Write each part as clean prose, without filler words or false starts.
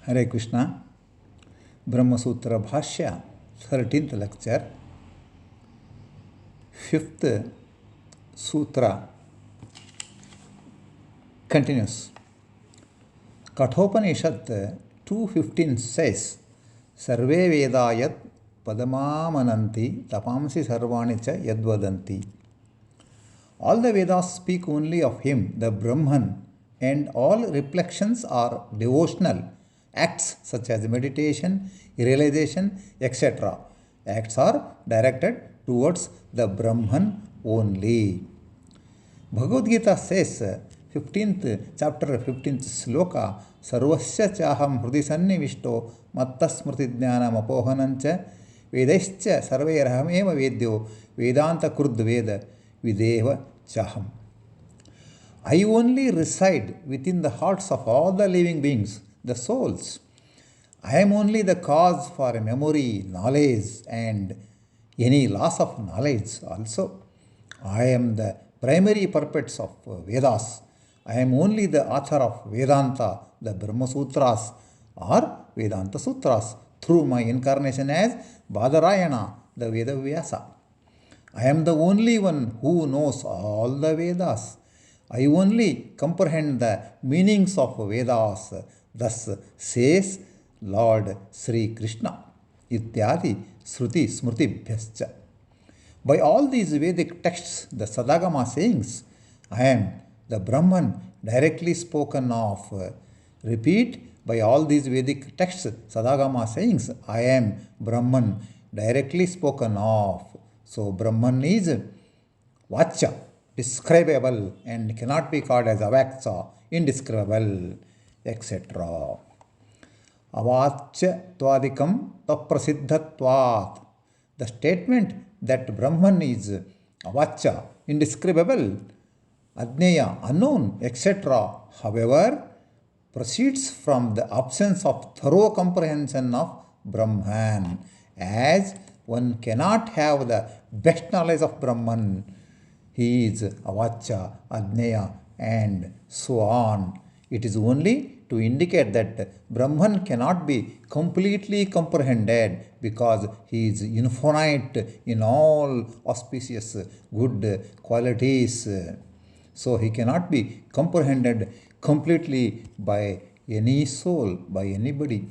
Hare Krishna, Brahma Sutra Bhashya, 13th lecture, 5th Sutra continues. Kathopanishad 2:15 says, Sarve Vedayat Padamamananti Tapamsi Sarvani cha Yadvadanti. All the Vedas speak only of him, the Brahman, and all reflections are devotional acts such as meditation, realization, etc. Acts are directed towards the Brahman only. Bhagavad Gita says, 15th chapter, 15th sloka, Sarvasya chaham hrudi sannivishto matta smrti jnanam apohanancha vedaischa sarvairahameva vedyo vedanta krud veda videva chaham. I only reside within the hearts of all the living beings, the souls. I am only the cause for memory, knowledge, and any loss of knowledge also. I am the primary purpose of Vedas. I am only the author of Vedanta, the Brahma Sutras or Vedanta Sutras, through my incarnation as Badarayana, the Veda Vyasa. I am the only one who knows all the Vedas. I only comprehend the meanings of Vedas. Thus says Lord Sri Krishna. Ityadi Sruti Smrtibhyascha. By all these Vedic texts, the Sadagama sayings, I am the Brahman directly spoken of. Repeat, by all these Vedic texts, Sadagama sayings, I am Brahman directly spoken of. So Brahman is Vachya, describable, and cannot be called as Avaksa, indescribable, etc. Avachya twadikam taprasiddhatvat. The statement that Brahman is Avachya, indescribable, Adneya, unknown, etc., however, proceeds from the absence of thorough comprehension of Brahman, as one cannot have the best knowledge of Brahman. He is Avachya, Adneya, and so on. It is only to indicate that Brahman cannot be completely comprehended because he is infinite in all auspicious good qualities. So he cannot be comprehended completely by any soul, by anybody.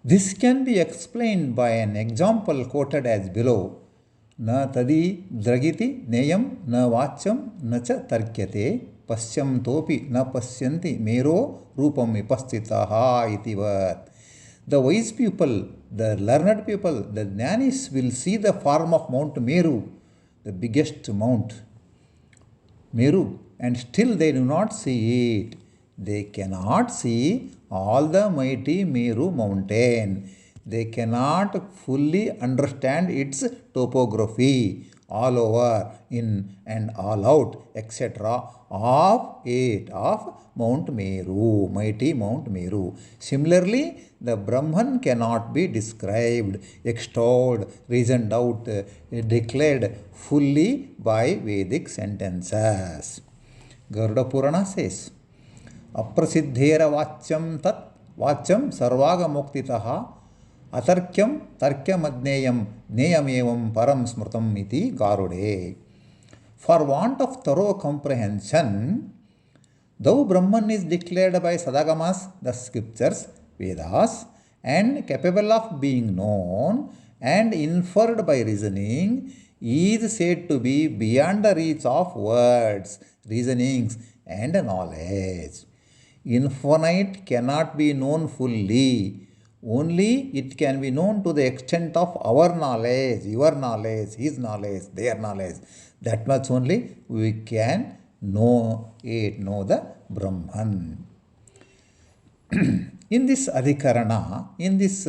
This can be explained by an example quoted as below. Na tadi dragiti neyam na vacham na cha tarkyate pasyam topi na pasyanti mero rupam vipastitaha itivat. The wise people, the learned people, the jnanis will see the form of Mount Meru, the biggest mount, Meru, and still they do not see it. They cannot see all the mighty Meru mountain. They cannot fully understand its topography, all over, in and all out, etc. of Mount Meru, mighty Mount Meru. Similarly, the Brahman cannot be described, extolled, reasoned out, declared fully by Vedic sentences. Garuda Purana says, Aprasiddhera vachyam tat vachyam sarvaga muktitaha atarkyam tarkyam adneyam neyamevam param smrutam iti Garude. For want of thorough comprehension, though Brahman is declared by Sadagamas, the scriptures, Vedas, and capable of being known and inferred by reasoning, is said to be beyond the reach of words, reasonings, and knowledge. Infinite cannot be known fully. Only it can be known to the extent of our knowledge, your knowledge, his knowledge, their knowledge. That much only we can know the Brahman. In this Adhikarana, in this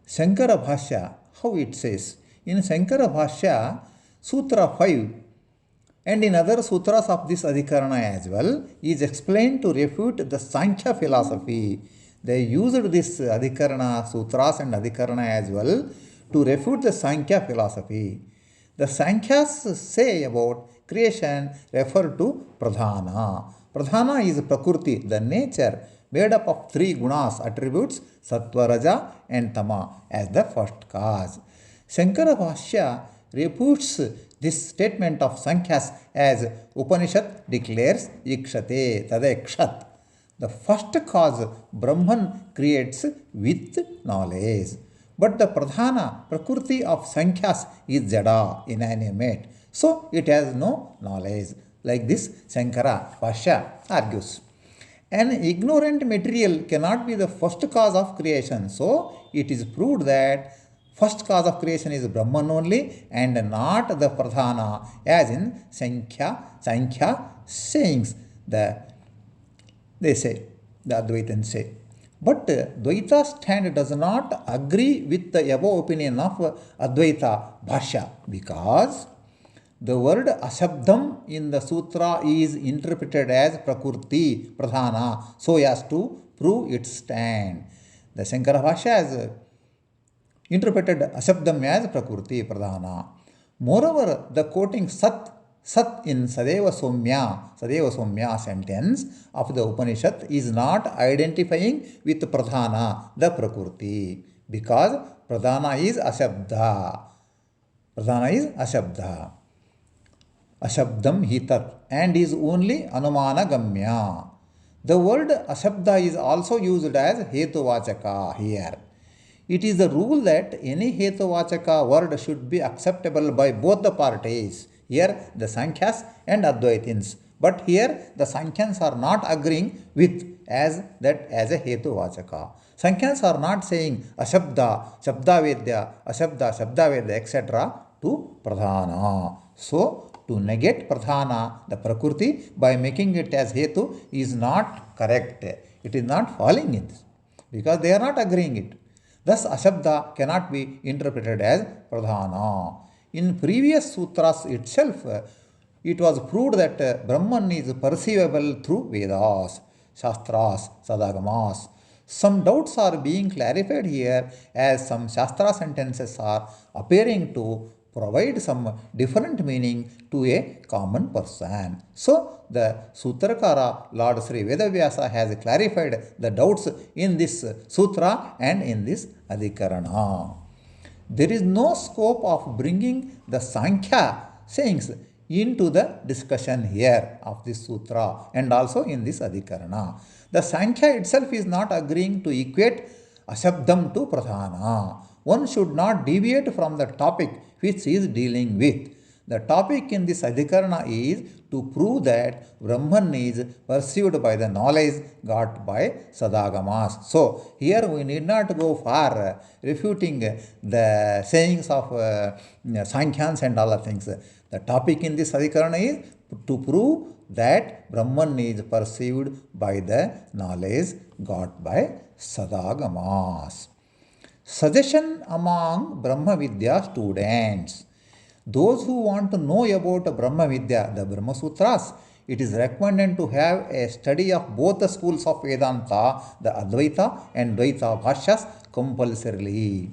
Shankara Bhashya, how it says? In Shankara Bhashya, Sutra 5, and in other sutras of this Adhikarana as well, is explained to refute the Sankhya philosophy. They used this Adhikarana, sutras and Adhikarana as well to refute the Sankhya philosophy. The Sankhyas say about creation refer to Pradhana. Pradhana is Prakriti, the nature, made up of three gunas, attributes, sattva, raja and tama as the first cause. Shankara Bhashya refutes this statement of Sankhyas as Upanishad declares ikshate tadekshat. The first cause Brahman creates with knowledge. But the pradhana, prakriti of Sankhya's is jada, inanimate. So it has no knowledge. Like this, Shankara Bhashya argues. An ignorant material cannot be the first cause of creation. So it is proved that first cause of creation is Brahman only and not the pradhana, as in Sankhya sayings. They say, the Advaitans say. But Dvaita stand does not agree with the above opinion of Advaita Bhashya because the word Ashabdam in the sutra is interpreted as Prakurti, Pradhana, so as to prove its stand. The Shankara Bhashya has interpreted Ashabdam as Prakurti, Pradhana. Moreover, the quoting Sat in Sadeva Somya sentence of the Upanishad is not identifying with Pradhana, the Prakriti, because Pradhana is Ashabda. Ashabdam hitat and is only Anumana Gamya. The word Ashabda is also used as Hetuvachaka here. It is the rule that any Hetuvachaka word should be acceptable by both the parties. Here the Sankhya's and Advaitins. But here the Sankhyans are not agreeing with as a Hetuvachaka. Sankhyans are not saying Ashabda, Shabdavedya, Ashabda, Shabdavedya, etc. to Pradhana. So, to negate Pradhana, the Prakriti, by making it as Hetu is not correct. It is not falling in this because they are not agreeing it. Thus, Ashabda cannot be interpreted as Pradhana. In previous sutras itself, it was proved that Brahman is perceivable through Vedas, Shastras, Sadagamas. Some doubts are being clarified here as some Shastra sentences are appearing to provide some different meaning to a common person. So, the Sutrakara Lord Sri Vedavyasa has clarified the doubts in this sutra and in this Adhikarana. There is no scope of bringing the Sankhya sayings into the discussion here of this sutra and also in this Adhikarana. The Sankhya itself is not agreeing to equate Ashabdam to Pradhana. One should not deviate from the topic which he is dealing with. The topic in this Adhikarana is to prove that Brahman is perceived by the knowledge got by Sadagamas. So, here we need not go far refuting the sayings of Sankhyans and other things. The topic in this Adhikarana is to prove that Brahman is perceived by the knowledge got by Sadagamas. Suggestion among Brahma Vidya students. Those who want to know about Brahma Vidya, the Brahma Sutras, it is recommended to have a study of both the schools of Vedanta, the Advaita and Dvaita Bhashyas compulsorily.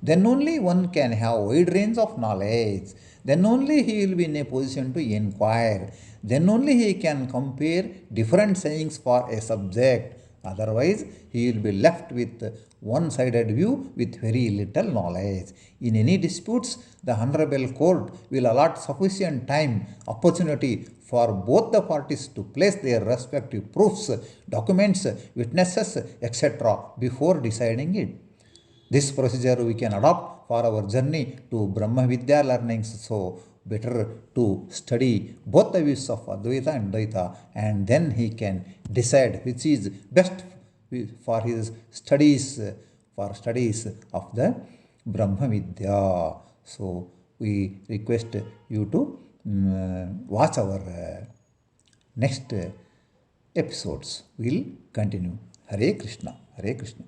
Then only one can have wide range of knowledge. Then only he will be in a position to inquire. Then only he can compare different sayings for a subject. Otherwise, he will be left with one-sided view with very little knowledge. In any disputes, the Honorable Court will allot sufficient time, opportunity for both the parties to place their respective proofs, documents, witnesses, etc. before deciding it. This procedure we can adopt for our journey to Brahma Vidya learnings. So, better to study both the views of Advaita and Dvaita, and then he can decide which is best for his studies, of the Brahma Vidya. So, we request you to watch our next episodes. We will continue. Hare Krishna, Hare Krishna.